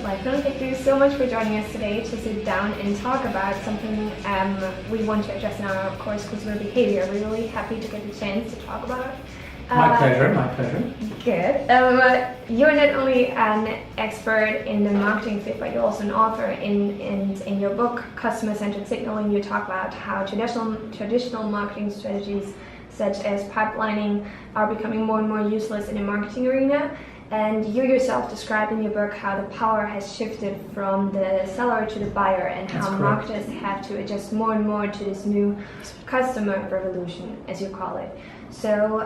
Fleischmann. Thank you so much for joining us today to sit down and talk about something we want to address in our course, consumer behavior. We're really happy to get the chance to talk about it. My pleasure. Good. You're not only an expert in the marketing field, but you're also an author. In your book, Customer-Centered Signaling, you talk about how traditional marketing strategies such as pipelining are becoming more and more useless in the marketing arena. And you yourself describe in your book how the power has shifted from the seller to the buyer, and how marketers have to adjust more and more to this new customer revolution, as you call it. So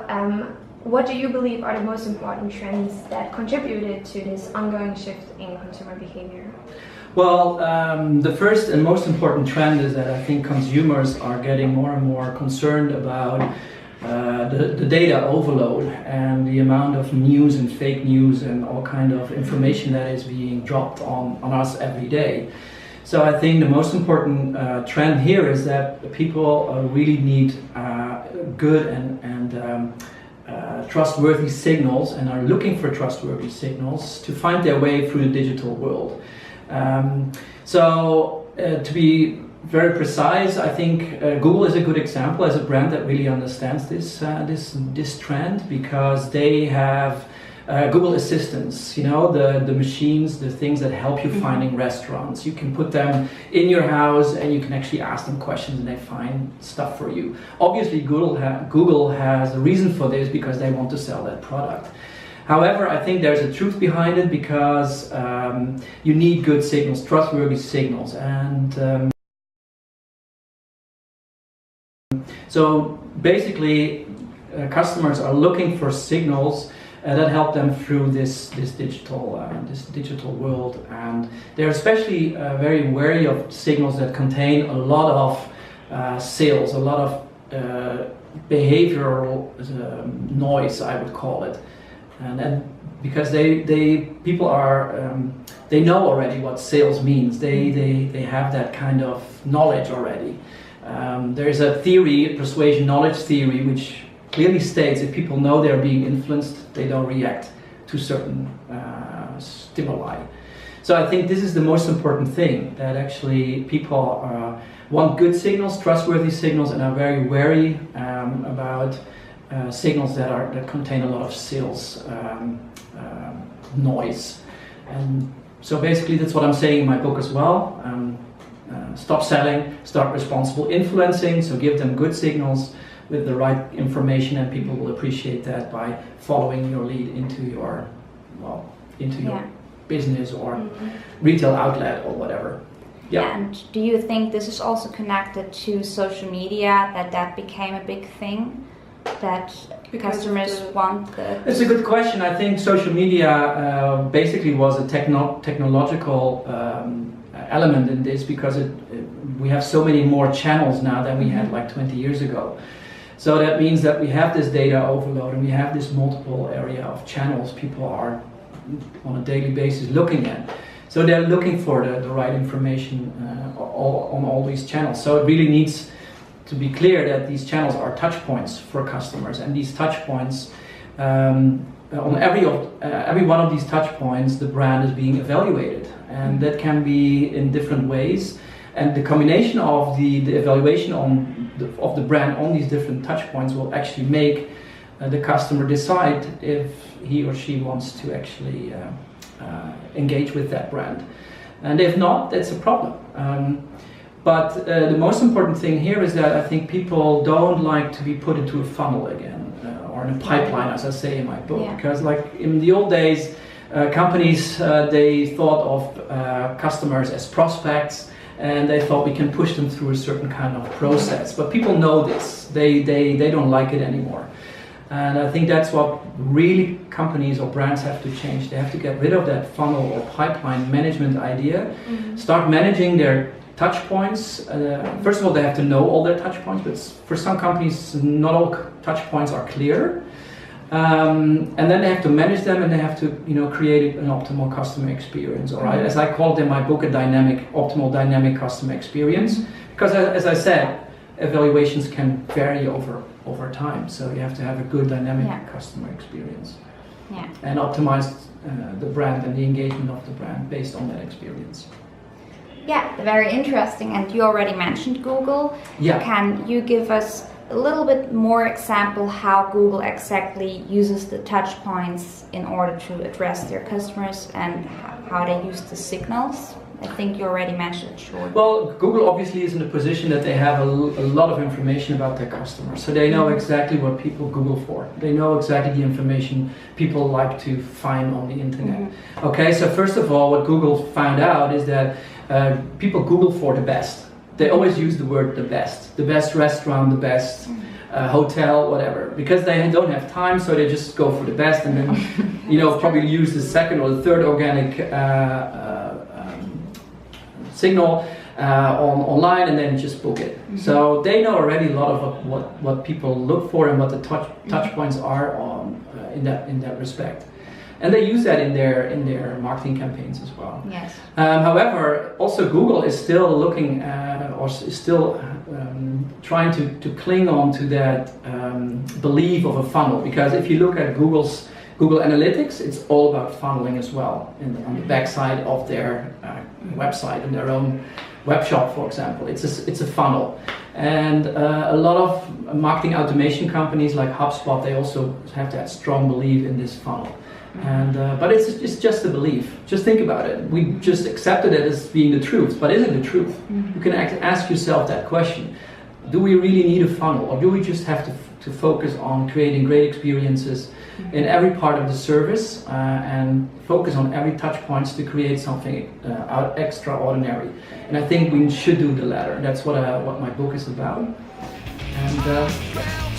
what do you believe are the most important trends that contributed to this ongoing shift in consumer behavior? Well, the first and most important trend is that I think consumers are getting more and more concerned about the data overload and the amount of news and fake news and all kind of information that is being dropped on us every day. So I think the most important trend here is that people really need good and trustworthy signals, and are looking for trustworthy signals to find their way through the digital world. To be very precise, I think Google is a good example as a brand that really understands this trend, because they have Google Assistants, you know, the machines, the things that help you finding restaurants. You can put them in your house and you can actually ask them questions and they find stuff for you. Obviously Google has a reason for this, because they want to sell that product. However, I think there's a truth behind it, because you need good signals, trustworthy signals. And so basically customers are looking for signals that help them through this digital world, and they're especially very wary of signals that contain a lot of sales, a lot of behavioral noise, I would call it, and because people are they know already what sales means. They have that kind of knowledge already. There is a theory, persuasion knowledge theory, which clearly states if people know they're being influenced, they don't react to certain stimuli. So I think this is the most important thing, that actually people want good signals, trustworthy signals, and are very wary about signals that contain a lot of sales noise. And so basically that's what I'm saying in my book as well. Stop selling, start responsible influencing, so give them good signals with the right information, and people will appreciate that by following your lead into your business or retail outlet or whatever. Yeah. And do you think this is also connected to social media, that became a big thing, that customers want the... It's a good question. I think social media basically was a technological element in this, because we have so many more channels now than we had like 20 years ago. So that means that we have this data overload, and we have this multiple area of channels people are on a daily basis looking at. So they're looking for the right information on all these channels. So it really needs to be clear that these channels are touch points for customers, and these touch points, on every one of these touch points, the brand is being evaluated, and that can be in different ways. And the combination of the evaluation of the brand on these different touch points will actually make the customer decide if he or she wants to actually engage with that brand. And if not, that's a problem. But the most important thing here is that I think people don't like to be put into a funnel again, or in a pipeline, as I say in my book. Because like in the old days, companies, they thought of customers as prospects, and they thought we can push them through a certain kind of process. But people know this. They don't like it anymore. And I think that's what really companies or brands have to change. They have to get rid of that funnel or pipeline management idea, start managing their touch points. First of all, they have to know all their touch points, but for some companies, not all touch points are clear. And then they have to manage them, and they have to, create an optimal customer experience. All right, as I call it in my book, optimal dynamic customer experience. Because as I said, evaluations can vary over time, so you have to have a good dynamic customer experience. Yeah. And optimized the brand and the engagement of the brand based on that experience. Yeah, very interesting. And you already mentioned Google. Yeah. Can you give us a little bit more example how Google exactly uses the touch points in order to address their customers and how they use the signals? I think you already mentioned it short. Well, Google obviously is in a position that they have a lot of information about their customers. So they know exactly what people Google for. They know exactly the information people like to find on the internet. Mm-hmm. Okay, so first of all, what Google found out is that people Google for the best. They always use the word the best restaurant, the best hotel, whatever, because they don't have time, so they just go for the best, and then probably use the second or the third organic signal online, and then just book it. Mm-hmm. So they know already a lot of what people look for and what the touch points are in that respect. And they use that in their marketing campaigns as well. Yes. However, also Google is still looking trying to cling on to that belief of a funnel, because if you look at Google Analytics, it's all about funneling as well on the backside of their website, in their own web shop, for example. It's a funnel. And a lot of marketing automation companies like HubSpot, they also have that strong belief in this funnel. And but it's just a belief. Just think about it. We just accepted it as being the truth, but is it the truth? Mm-hmm. You can ask yourself that question. Do we really need a funnel, or do we just have to focus on creating great experiences in every part of the service and focus on every touch points to create something extraordinary? And I think we should do the latter. That's what my book is about. And